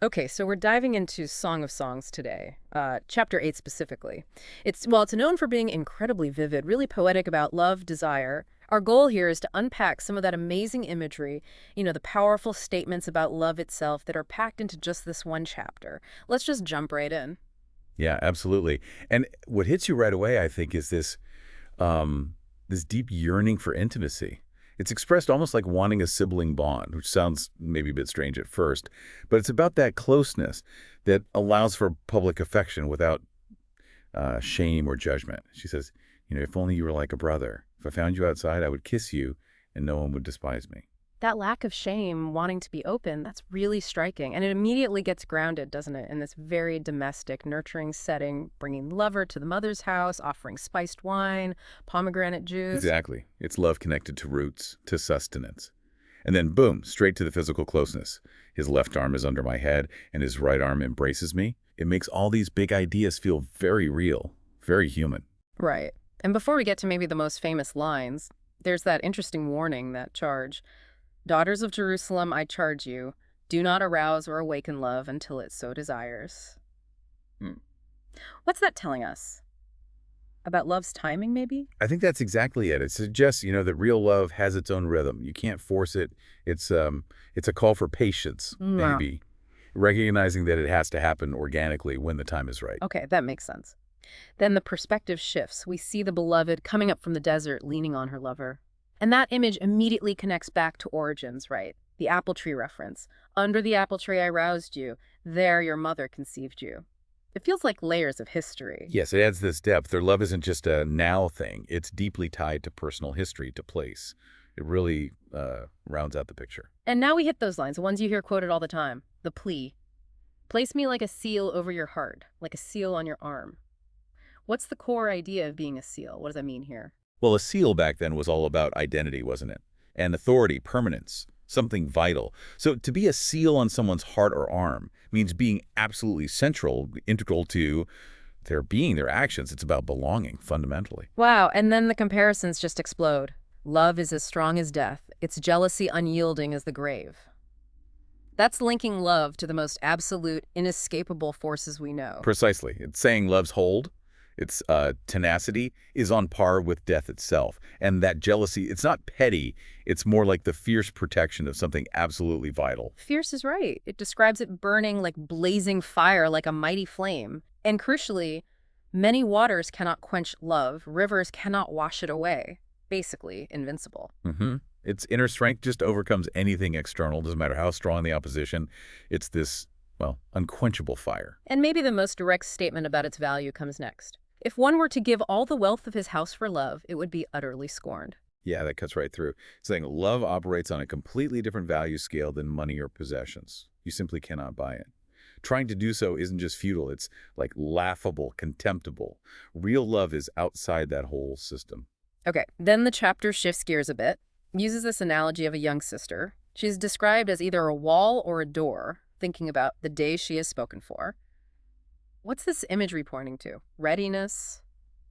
Okay, so we're diving into Song of Songs today, chapter 8 specifically. It's known for being incredibly vivid, really poetic about love, desire. Our goal here is to unpack some of that amazing imagery, the powerful statements about love itself that are packed into just this one chapter. Let's just jump right in. Yeah, absolutely. And what hits you right away, I think, is this deep yearning for intimacy. It's expressed almost like wanting a sibling bond, which sounds maybe a bit strange at first, but it's about that closeness that allows for public affection without shame or judgment. She says, if only you were like a brother. If I found you outside, I would kiss you, and no one would despise me. That lack of shame, wanting to be open, that's really striking. And it immediately gets grounded, doesn't it, in this very domestic, nurturing setting, bringing lover to the mother's house, offering spiced wine, pomegranate juice. Exactly. It's love connected to roots, to sustenance. And then, boom, straight to the physical closeness. His left arm is under my head, and his right arm embraces me. It makes all these big ideas feel very real, very human. Right. And before we get to maybe the most famous lines, there's that interesting warning, that charge. Daughters of Jerusalem, I charge you, do not arouse or awaken love until it so desires. Hmm. What's that telling us? About love's timing, maybe? I think that's exactly it. It suggests, that real love has its own rhythm. You can't force it. It's a call for patience, Yeah. maybe, recognizing that it has to happen organically when the time is right. Okay, that makes sense. Then the perspective shifts. We see the beloved coming up from the desert, leaning on her lover. And that image immediately connects back to origins, right? The apple tree reference. Under the apple tree I roused you. There your mother conceived you. It feels like layers of history. Yes, it adds this depth. Their love isn't just a now thing. It's deeply tied to personal history, to place. It really rounds out the picture. And now we hit those lines, the ones you hear quoted all the time. The plea. Place me like a seal over your heart, like a seal on your arm. What's the core idea of being a seal? What does that mean here? Well, a seal back then was all about identity, wasn't it? And authority, permanence, something vital. So to be a seal on someone's heart or arm means being absolutely central, integral to their being, their actions. It's about belonging, fundamentally. Wow, and then the comparisons just explode. Love is as strong as death, its jealousy unyielding as the grave. That's linking love to the most absolute, inescapable forces we know. Precisely. It's saying love's hold, its tenacity, is on par with death itself. And that jealousy, it's not petty. It's more like the fierce protection of something absolutely vital. Fierce is right. It describes it burning like blazing fire, like a mighty flame. And crucially, many waters cannot quench love, rivers cannot wash it away. Basically, invincible. Its inner strength just overcomes anything external, doesn't matter how strong the opposition. It's this, well, unquenchable fire. And maybe the most direct statement about its value comes next. If one were to give all the wealth of his house for love, it would be utterly scorned. Yeah, that cuts right through. Saying love operates on a completely different value scale than money or possessions. You simply cannot buy it. Trying to do so isn't just futile, it's like laughable, contemptible. Real love is outside that whole system. Okay, then the chapter shifts gears a bit, uses this analogy of a young sister. She's described as either a wall or a door, thinking about the day she is spoken for. What's this imagery pointing to? Readiness?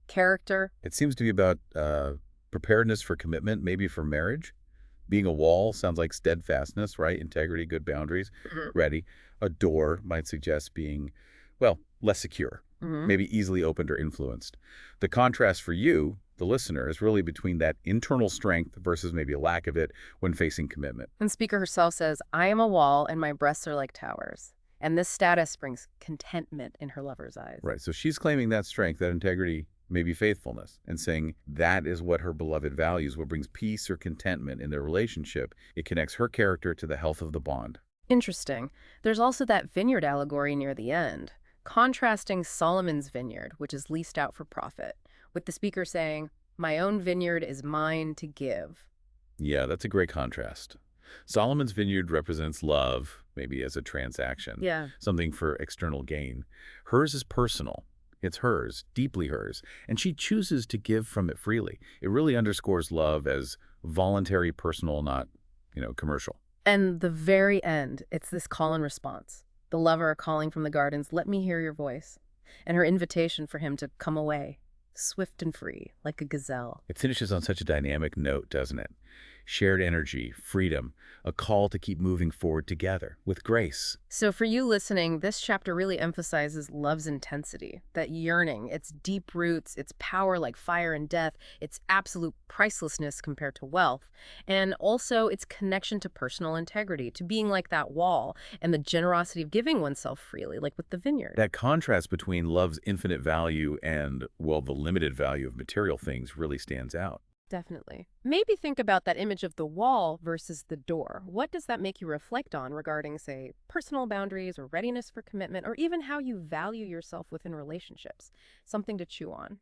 Character? It seems to be about preparedness for commitment, maybe for marriage. Being a wall sounds like steadfastness, right? Integrity, good boundaries, ready. A door might suggest being, well, less secure, Mm-hmm. maybe easily opened or influenced. The contrast for you, the listener, is really between that internal strength versus maybe a lack of it when facing commitment. And speaker herself says, I am a wall and my breasts are like towers. And this status brings contentment in her lover's eyes. Right. So she's claiming that strength, that integrity, maybe faithfulness, and saying that is what her beloved values, what brings peace or contentment in their relationship. It connects her character to the health of the bond. Interesting. There's also that vineyard allegory near the end, contrasting Solomon's vineyard, which is leased out for profit, with the speaker saying, my own vineyard is mine to give. Yeah, that's a great contrast. Solomon's vineyard represents love, maybe as a transaction, Yeah. something for external gain. Hers is personal. It's hers, deeply hers, and she chooses to give from it freely. It really underscores love as voluntary, personal, not, commercial. And the very end, it's this call and response. The lover calling from the gardens, let me hear your voice. And her invitation for him to come away, swift and free, like a gazelle. It finishes on such a dynamic note, doesn't it? shared energy, freedom, a call to keep moving forward together with grace. So for you listening, this chapter really emphasizes love's intensity, that yearning, its deep roots, its power like fire and death, its absolute pricelessness compared to wealth, and also its connection to personal integrity, to being like that wall, and the generosity of giving oneself freely, like with the vineyard. That contrast between love's infinite value and, well, the limited value of material things really stands out. Definitely. Maybe think about that image of the wall versus the door. What does that make you reflect on regarding, say, personal boundaries or readiness for commitment, or even how you value yourself within relationships? Something to chew on.